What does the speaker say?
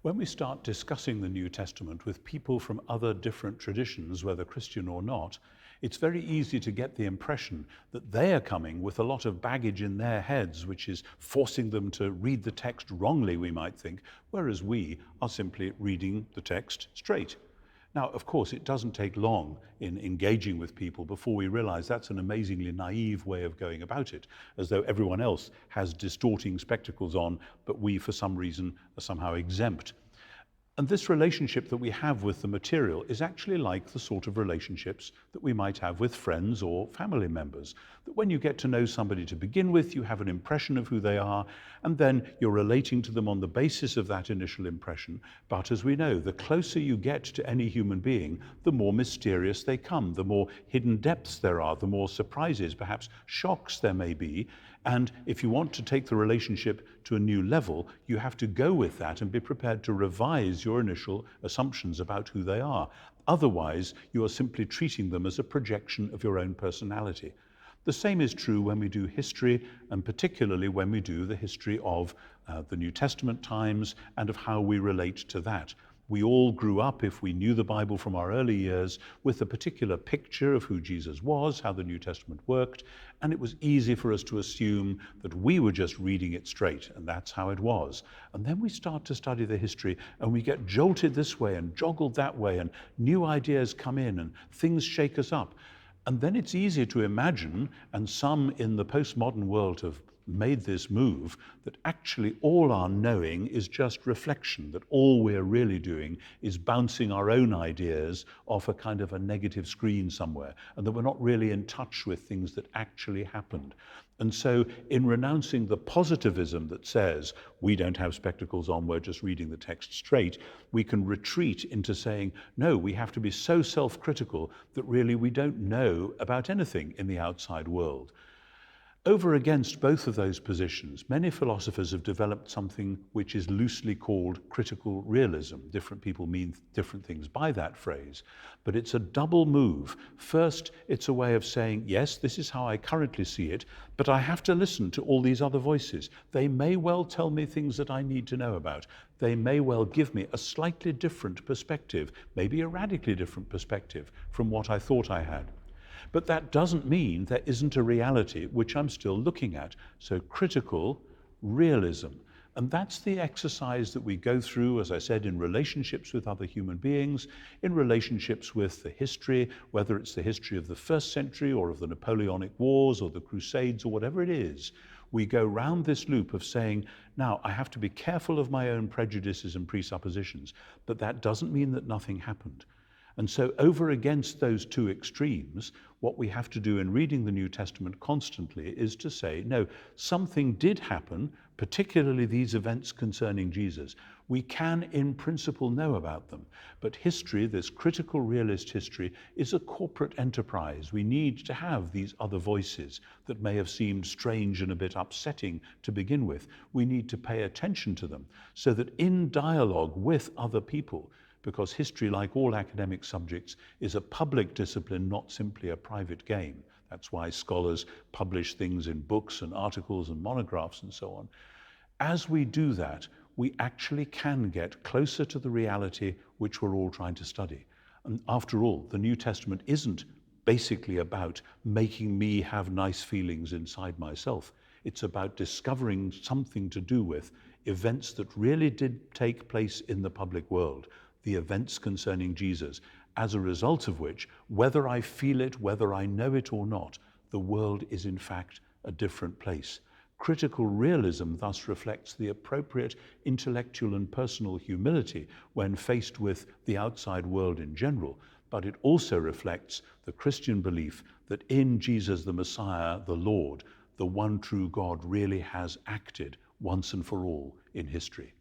When we start discussing the New Testament with people from other different traditions, whether Christian or not, it's very easy to get the impression that they are coming with a lot of baggage in their heads, which is forcing them to read the text wrongly, we might think, whereas we are simply reading the text straight. Now, of course, it doesn't take long in engaging with people before we realize that's an amazingly naive way of going about it, as though everyone else has distorting spectacles on, but we, for some reason, are somehow exempt. And this relationship that we have with the material is actually like the sort of relationships that we might have with friends or family members. That when you get to know somebody to begin with, you have an impression of who they are, and then you're relating to them on the basis of that initial impression. But as we know, the closer you get to any human being, the more mysterious they come, the more hidden depths there are, the more surprises, perhaps shocks there may be. And if you want to take the relationship to a new level, you have to go with that and be prepared to revise your initial assumptions about who they are. Otherwise, you are simply treating them as a projection of your own personality. The same is true when we do history, and particularly when we do the history of the New Testament times and of how we relate to that. We all grew up, if we knew the Bible from our early years, with a particular picture of who Jesus was, how the New Testament worked, and it was easy for us to assume that we were just reading it straight, and that's how it was. And then we start to study the history, and we get jolted this way and joggled that way, and new ideas come in, and things shake us up. And then it's easier to imagine, and some in the postmodern world have made this move, that actually all our knowing is just reflection, that all we're really doing is bouncing our own ideas off a kind of a negative screen somewhere, and that we're not really in touch with things that actually happened. And so in renouncing the positivism that says we don't have spectacles on, we're just reading the text straight, we can retreat into saying, no, we have to be so self-critical that really we don't know about anything in the outside world. Over against both of those positions, many philosophers have developed something which is loosely called critical realism. Different people mean different things by that phrase, but it's a double move. First, it's a way of saying, yes, this is how I currently see it, but I have to listen to all these other voices. They may well tell me things that I need to know about. They may well give me a slightly different perspective, maybe a radically different perspective from what I thought I had. But that doesn't mean there isn't a reality which I'm still looking at. So critical realism. And that's the exercise that we go through, as I said, in relationships with other human beings, in relationships with the history, whether it's the history of the first century or of the Napoleonic Wars or the Crusades or whatever it is. We go round this loop of saying, now I have to be careful of my own prejudices and presuppositions, but that doesn't mean that nothing happened. And so over against those two extremes, what we have to do in reading the New Testament constantly is to say, no, something did happen, particularly these events concerning Jesus. We can, in principle, know about them. But history, this critical realist history, is a corporate enterprise. We need to have these other voices that may have seemed strange and a bit upsetting to begin with. We need to pay attention to them so that in dialogue with other people, because history, like all academic subjects, is a public discipline, not simply a private game. That's why scholars publish things in books and articles and monographs and so on. As we do that, we actually can get closer to the reality which we're all trying to study. And after all, the New Testament isn't basically about making me have nice feelings inside myself. It's about discovering something to do with events that really did take place in the public world, the events concerning Jesus, as a result of which, whether I feel it, whether I know it or not, the world is in fact a different place. Critical realism thus reflects the appropriate intellectual and personal humility when faced with the outside world in general, but it also reflects the Christian belief that in Jesus the Messiah, the Lord, the one true God really has acted once and for all in history.